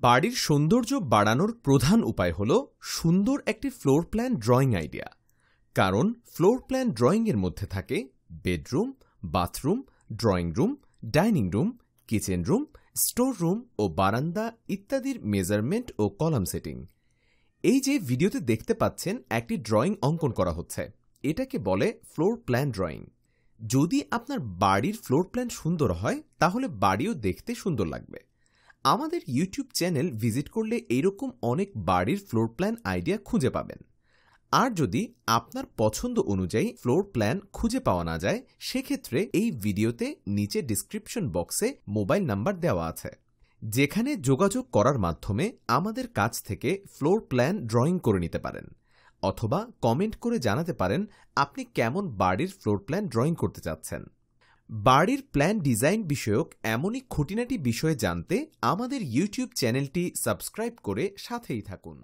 বাড়ির সৌন্দর্য বাড়ানোর প্রধান উপায় হল সুন্দর একটি ফ্লোর প্ল্যান ড্রয়িং আইডিয়া। কারণ ফ্লোর প্ল্যান ড্রয়িংয়ের মধ্যে থাকে bedroom, bathroom, drawing room, dining room, kitchen room, store room ও বারান্দা ইত্যাদির মেজারমেন্ট ও কলাম সেটিং। এই যে ভিডিওতে দেখতে পাচ্ছেন একটি ড্রয়িং অঙ্কন করা হচ্ছে, এটাকে বলে ফ্লোর প্ল্যান ড্রয়িং। যদি আপনার বাড়ির ফ্লোর প্ল্যান সুন্দর হয় তাহলে বাড়িও দেখতে সুন্দর লাগবে। আমাদের ইউটিউব চ্যানেল ভিজিট করলে এইরকম অনেক বাড়ির ফ্লোর প্ল্যান আইডিয়া খুঁজে পাবেন। আর যদি আপনার পছন্দ অনুযায়ী ফ্লোর প্ল্যান খুঁজে পাওয়া না যায়, সেক্ষেত্রে এই ভিডিওতে নিচে ডিসক্রিপশন বক্সে মোবাইল নাম্বার দেওয়া আছে, যেখানে যোগাযোগ করার মাধ্যমে আমাদের কাছ থেকে ফ্লোর প্ল্যান ড্রয়িং করে নিতে পারেন, অথবা কমেন্ট করে জানাতে পারেন আপনি কেমন বাড়ির ফ্লোর প্ল্যান ড্রয়িং করতে চাচ্ছেন। বাড়ির প্ল্যান ডিজাইন বিষয়ক এমনই খুঁটিনাটি বিষয়ে জানতে আমাদের ইউটিউব চ্যানেলটি সাবস্ক্রাইব করে সাথেই থাকুন।